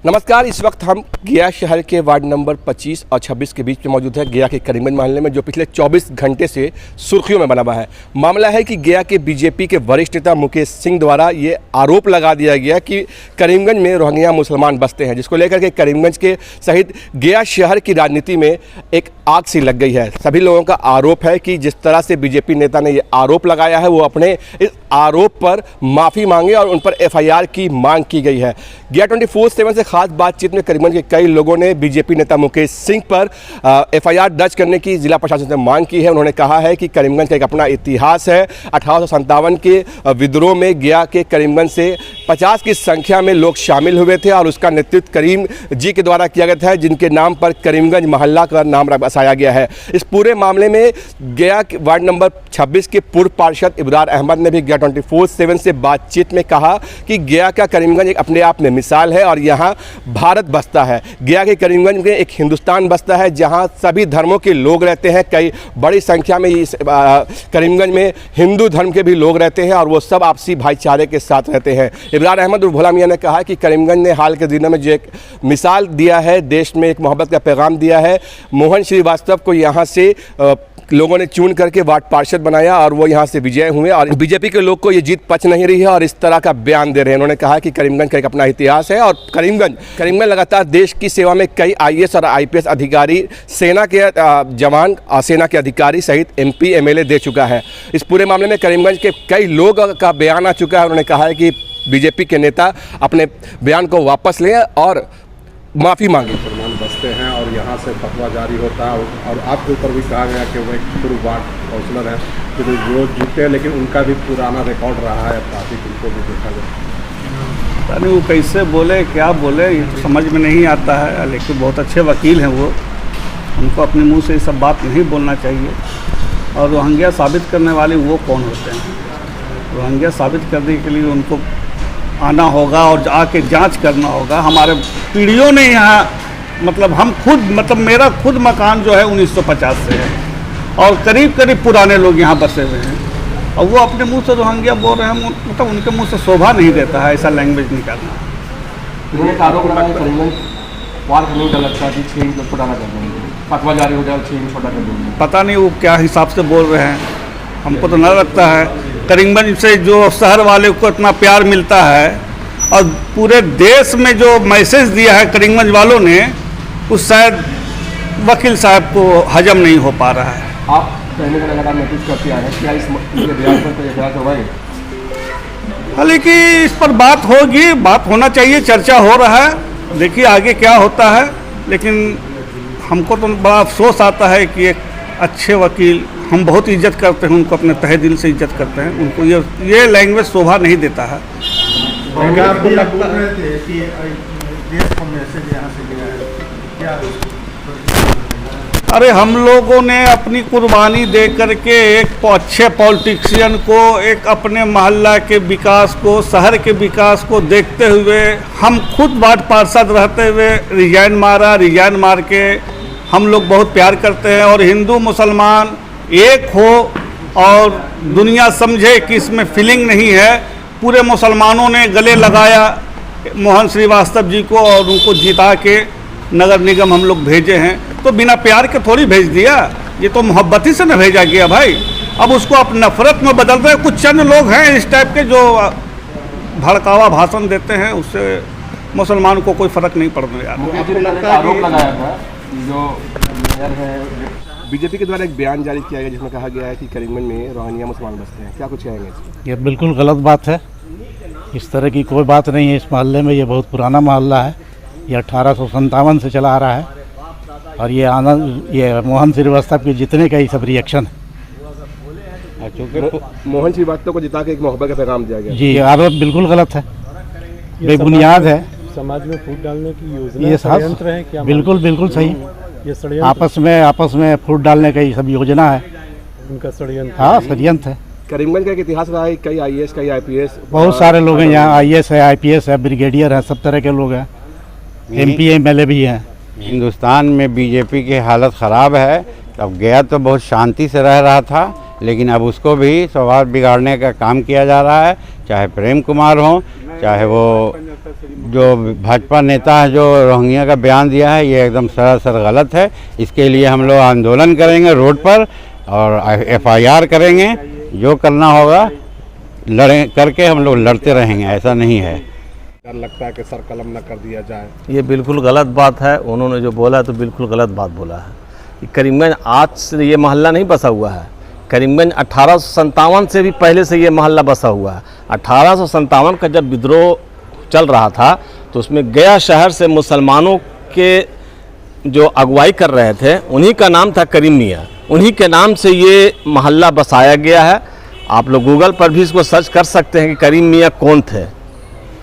नमस्कार। इस वक्त हम गया शहर के वार्ड नंबर 25 और 26 के बीच में मौजूद है, गया के करीमगंज मोहल्ले में, जो पिछले 24 घंटे से सुर्खियों में बना हुआ है। मामला है कि गया के बीजेपी के वरिष्ठ नेता मुकेश सिंह द्वारा ये आरोप लगा दिया गया कि करीमगंज में रोहिंग्या मुसलमान बसते हैं, जिसको लेकर के करीमगंज के सहित गया शहर की राजनीति में एक आग सी लग गई है। सभी लोगों का आरोप है कि जिस तरह से बीजेपी नेता ने ये आरोप लगाया है, वो अपने इस आरोप पर माफ़ी मांगे और उन पर एफआईआर की मांग की गई है। गया 24/7 से खास बातचीत में करीमगंज के कई लोगों ने बीजेपी नेता मुकेश सिंह पर एफआईआर दर्ज करने की जिला प्रशासन से मांग की है। उन्होंने कहा है कि करीमगंज का एक अपना इतिहास है। 1857 के विद्रोह में गया के करीमगंज से 50 की संख्या में लोग शामिल हुए थे और उसका नेतृत्व करीम जी के द्वारा किया गया था, जिनके नाम पर करीमगंज मोहल्ला का नाम बसाया गया है। इस पूरे मामले में गया वार्ड नंबर 26 के पूर्व पार्षद इब्रार अहमद ने भी गया 24/7 से बातचीत में कहा कि गया का करीमगंज एक अपने आप में मिसाल है और यहाँ भारत बसता है। गया के करीमगंज में एक हिंदुस्तान बसता है, जहाँ सभी धर्मों के लोग रहते हैं। कई बड़ी संख्या में इस करीमगंज में हिंदू धर्म के भी लोग रहते हैं और वो सब आपसी भाईचारे के साथ रहते हैं। इब्रार अहमद और भोला मियाँ ने कहा कि करीमगंज ने हाल के दिनों में जो एक मिसाल दिया है, देश में एक मोहब्बत का पैगाम दिया है। मोहन श्रीवास्तव को यहाँ से लोगों ने चुन करके वार्ड पार्षद बनाया और वो यहाँ से विजय हुए और बीजेपी के लोग को ये जीत पच नहीं रही है और इस तरह का बयान दे रहे हैं। उन्होंने कहा कि करीमगंज का एक अपना इतिहास है और करीमगंज लगातार देश की सेवा में कई आईएएस और आईपीएस अधिकारी, सेना के जवान और सेना के अधिकारी सहित एमपी एमएलए दे चुका है। इस पूरे मामले में करीमगंज के कई लोग का बयान आ चुका है। उन्होंने कहा है कि बीजेपी के नेता अपने बयान को वापस लें और माफ़ी मांगे। मुसलमान बसते हैं और यहाँ से फतवा जारी होता है और आपके ऊपर भी कहा गया कि वो एक पूर्व वार्ड काउंसलर है, जो रोज जीते हैं, लेकिन उनका भी पुराना रिकॉर्ड रहा है अपराधिक, उनको भी देखा गया। पता नहीं वो कैसे बोले, क्या बोले, ये तो समझ में नहीं आता है। लेकिन बहुत अच्छे वकील हैं वो, उनको अपने मुंह से ये सब बात नहीं बोलना चाहिए। और रोहिंग्या साबित करने वाले वो कौन होते हैं? रोहिंग्या साबित करने के लिए उनको आना होगा और आके जांच करना होगा। हमारे पीढ़ियों ने यहाँ हम खुद मेरा खुद मकान जो है 1950 से है और करीब पुराने लोग यहाँ बसे हुए हैं और वो अपने मुंह से रोहिंग्या बोल रहे हैं। उनके मुंह से शोभा नहीं देता है ऐसा लैंग्वेज निकालना। पता नहीं वो क्या हिसाब से बोल रहे हैं, हमको तो न लगता है। करीमगंज से जो शहर वाले को इतना प्यार मिलता है और पूरे देश में जो मैसेज दिया है करीमगंज वालों ने, उस शायद वकील साहब को हजम नहीं हो पा रहा है। आप पहले का लगातार नोटिस करते आए हैं, क्या इस बयान पर तो एतराज होगा? हालांकि इस पर बात होगी, बात होना चाहिए, चर्चा हो रहा है। देखिए आगे क्या होता है। लेकिन हमको तो बड़ा अफसोस आता है कि एक अच्छे वकील, हम बहुत इज्जत करते हैं उनको, अपने तहे दिल से इज्जत करते हैं उनको, ये लैंग्वेज शोभा नहीं देता है। अरे हम लोगों ने अपनी कुर्बानी दे करके एक अच्छे पॉलिटिशियन को, एक अपने मोहल्ला के विकास को, शहर के विकास को देखते हुए हम खुद वार्ड पार्षद रहते हुए रिजाइन मार के हम लोग बहुत प्यार करते हैं और हिंदू मुसलमान एक हो और दुनिया समझे कि इसमें फीलिंग नहीं है। पूरे मुसलमानों ने गले लगाया मोहन श्रीवास्तव जी को और उनको जिता के नगर निगम हम लोग भेजे हैं। तो बिना प्यार के थोड़ी भेज दिया, ये तो मोहब्बती से न भेजा गया भाई। अब उसको आप नफरत में बदल रहे। कुछ चंद लोग हैं इस टाइप के जो भड़कावा भाषण देते हैं, उससे मुसलमान को कोई फ़र्क नहीं पड़ता यार। आरोप लगाया था जो बीजेपी के द्वारा एक बयान जारी किया गया जिसमें कहा गया है कि करीमगंज में रोहिंग्या मुसलमान बसते हैं, क्या कुछ कहेंगे? ये बिल्कुल गलत बात है। इस तरह की कोई बात नहीं है इस मोहल्ले में। ये बहुत पुराना मोहल्ला है, ये 1857 से चला आ रहा है और ये मोहन श्रीवास्तव के जितने का ही सब रिएक्शन है। मोहन श्रीवास्तव को जिता के एक मोहब्बत का पैगाम दिया गया। जी, आरोप बिल्कुल गलत है, बेबुनियाद है। समाज में फूट डालने की योजना, ये षड्यंत्र है क्या? बिल्कुल सही। ये आपस में फूट डालने का ये सब योजना है, उनका षड्यंत्र। हाँ, षड्यंत्र है। करीमगंज का एक इतिहास रहा है, कई आईएएस, कई आईपीएस, बहुत सारे लोग हैं यहाँ। आईएएस है, आईपीएस है, ब्रिगेडियर है, सब तरह के लोग हैं। एमपी एमएलए भी हैं। हिंदुस्तान में बीजेपी की हालत ख़राब है। अब गया तो बहुत शांति से रह रहा था, लेकिन अब उसको भी स्वभाव बिगाड़ने का काम किया जा रहा है। चाहे प्रेम कुमार हो, चाहे वो जो भाजपा नेता है जो रोहिंग्या का बयान दिया है ये एकदम सरासर गलत है। इसके लिए हम लोग आंदोलन करेंगे रोड पर और FIR करेंगे, जो करना होगा करके हम लोग लड़ते रहेंगे, ऐसा नहीं है। डर लगता है कि सर कलम न कर दिया जाए। ये बिल्कुल गलत बात है, उन्होंने जो बोला तो बिल्कुल गलत बात बोला है। करीमगंज आज से ये मोहल्ला नहीं बसा हुआ है, करीमगंज 1857 से भी पहले से ये मोहल्ला बसा हुआ है। 1857 का जब विद्रोह चल रहा था तो उसमें गया शहर से मुसलमानों के जो अगुवाई कर रहे थे उन्हीं का नाम था करीम मियाँ, उन्हीं के नाम से ये मोहल्ला बसाया गया है। आप लोग गूगल पर भी इसको सर्च कर सकते हैं कि करीम मियाँ कौन थे।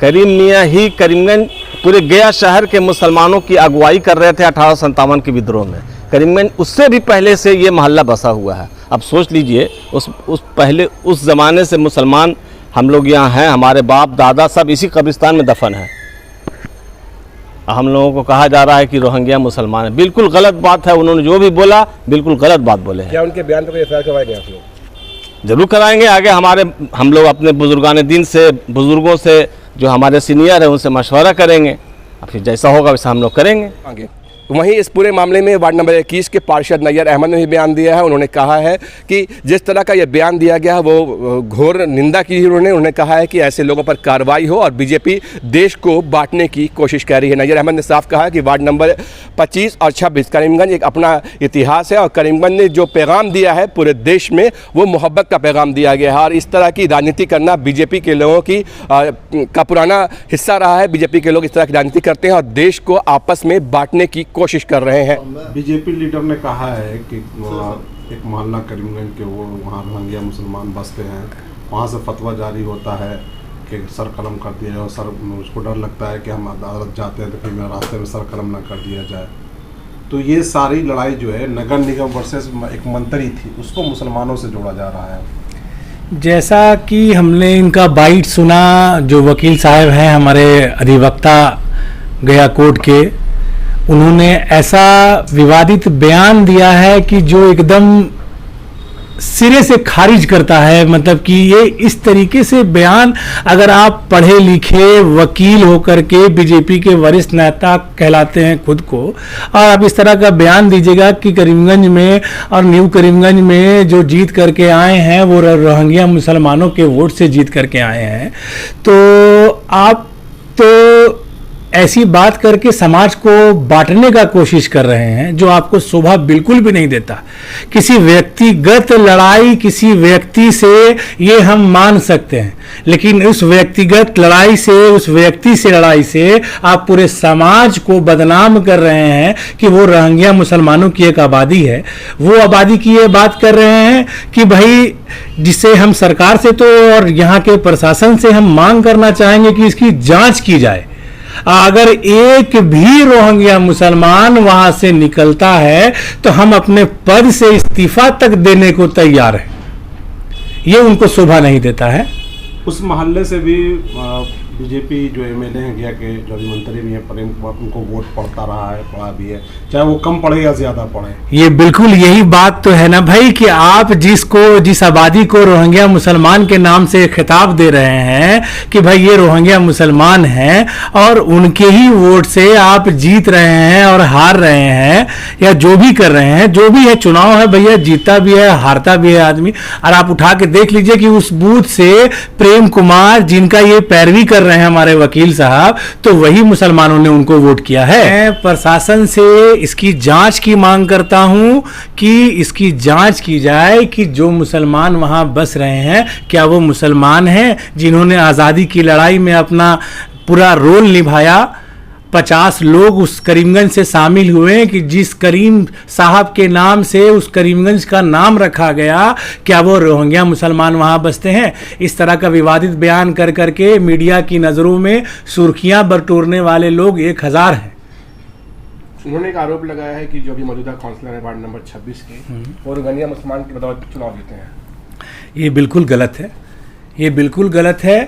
करीम मियाँ ही करीमगंज पूरे गया शहर के मुसलमानों की अगुवाई कर रहे थे 1857 के विद्रोह में। करीमगंज उससे भी पहले से ये मोहल्ला बसा हुआ है। अब सोच लीजिए उस ज़माने से मुसलमान हम लोग यहाँ हैं, हमारे बाप दादा सब इसी कब्रिस्तान में दफन है। हम लोगों को कहा जा रहा है कि रोहिंग्या मुसलमान है, बिल्कुल गलत बात है। उन्होंने जो भी बोला बिल्कुल गलत बात बोले हैं। क्या उनके बयान पर कोई FIR करवाएंगे आप लोग? जरूर कराएंगे। आगे हम लोग अपने बुजुर्गान दीन से, बुजुर्गों से जो हमारे सीनियर है उनसे मशवरा करेंगे, फिर जैसा होगा वैसा हम लोग करेंगे आगे। वहीं इस पूरे मामले में वार्ड नंबर 21 के पार्षद नैयर अहमद ने भी बयान दिया है। उन्होंने कहा है कि जिस तरह का ये बयान दिया गया है वो घोर निंदा की उन्होंने कहा है कि ऐसे लोगों पर कार्रवाई हो और बीजेपी देश को बांटने की कोशिश कर रही है। नैयर अहमद ने साफ कहा है कि वार्ड नंबर 25 और 26 करीमगंज एक अपना इतिहास है और करीमगंज ने जो पैगाम दिया है पूरे देश में वो मोहब्बत का पैगाम दिया गया है और इस तरह की राजनीति करना बीजेपी के लोगों का पुराना हिस्सा रहा है। बीजेपी के लोग इस तरह की राजनीति करते हैं और देश को आपस में बांटने की कोशिश कर रहे हैं। बीजेपी लीडर ने कहा है कि एक मोहल्ला करीमगंज के वो वहाँ रोहिंग्या मुसलमान बसते हैं, वहाँ से फतवा जारी होता है कि सर कलम कर दिया जाए। सर उसको डर लगता है कि हम अदालत जाते हैं तो फिर मेरे रास्ते में सर कलम ना कर दिया जाए। तो ये सारी लड़ाई जो है नगर निगम वर्सेस एक मंत्री थी उसको मुसलमानों से जोड़ा जा रहा है। जैसा कि हमने इनका बाइट सुना, जो वकील साहब हैं हमारे अधिवक्ता गया कोर्ट के, उन्होंने ऐसा विवादित बयान दिया है कि जो एकदम सिरे से खारिज करता है। मतलब कि ये इस तरीके से बयान, अगर आप पढ़े लिखे वकील होकर के बीजेपी के वरिष्ठ नेता कहलाते हैं खुद को, और आप इस तरह का बयान दीजिएगा कि करीमगंज में और न्यू करीमगंज में जो जीत करके आए हैं वो रोहिंग्या मुसलमानों के वोट से जीत करके आए हैं, तो आप तो ऐसी बात करके समाज को बांटने का कोशिश कर रहे हैं, जो आपको शोभा बिल्कुल भी नहीं देता। किसी व्यक्तिगत लड़ाई किसी व्यक्ति से ये हम मान सकते हैं, लेकिन उस व्यक्तिगत लड़ाई से, उस व्यक्ति से लड़ाई से आप पूरे समाज को बदनाम कर रहे हैं कि वो रोहिंग्या मुसलमानों की एक आबादी है। वो आबादी की ये बात कर रहे हैं कि भाई, जिससे हम सरकार से तो और यहाँ के प्रशासन से हम मांग करना चाहेंगे कि इसकी जांच की जाए। अगर एक भी रोहिंग्या मुसलमान वहां से निकलता है तो हम अपने पद से इस्तीफा तक देने को तैयार हैं। ये उनको शोभा नहीं देता है। उस मोहल्ले से भी बीजेपी जो MLA हैं गया के, जो अभी मंत्री भी हैं प्रेम कुमार, उनको वोट पड़ता रहा है, पड़ा भी है, चाहे वो कम पड़े या ज्यादा पड़े। ये बिल्कुल यही बात तो है ना भाई कि आप जिस आबादी को रोहिंग्या मुसलमान के नाम से खिताब दे रहे हैं कि भाई ये रोहिंग्या मुसलमान हैं, और उनके ही वोट से आप जीत रहे हैं और हार रहे हैं, या जो भी कर रहे हैं, जो भी है, चुनाव है भैया, जीतता भी है हारता भी है आदमी। और आप उठा के देख लीजिए कि उस बूथ से प्रेम कुमार, जिनका ये पैरवी कर रहे हैं हमारे वकील साहब, तो वही मुसलमानों ने उनको वोट किया है। मैं प्रशासन से इसकी जांच की मांग करता हूं कि इसकी जांच की जाए कि जो मुसलमान वहां बस रहे हैं क्या वो मुसलमान हैं जिन्होंने आज़ादी की लड़ाई में अपना पूरा रोल निभाया। 50 लोग उस करीमगंज से शामिल हुए कि जिस करीम साहब के नाम से उस करीमगंज का नाम रखा गया, क्या वो रोहिंग्या मुसलमान वहाँ बसते हैं? इस तरह का विवादित बयान कर करके मीडिया की नज़रों में सुर्खियां बटोरने वाले लोग 1000 हैं। उन्होंने एक आरोप लगाया है कि जो भी मौजूदा काउंसलर है वार्ड नंबर 26 के, वो रोहिंग्या मुसलमान की बदौलत चुनाव जीते हैं। ये बिल्कुल गलत है। ये बिल्कुल गलत है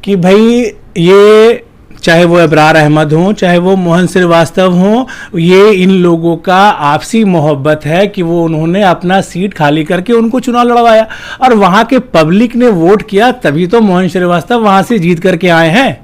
कि भाई, ये चाहे वो अबरार अहमद हों, चाहे वो मोहन श्रीवास्तव हों, ये इन लोगों का आपसी मोहब्बत है कि वो उन्होंने अपना सीट खाली करके उनको चुनाव लड़वाया और वहाँ के पब्लिक ने वोट किया, तभी तो मोहन श्रीवास्तव वहाँ से जीत करके आए हैं।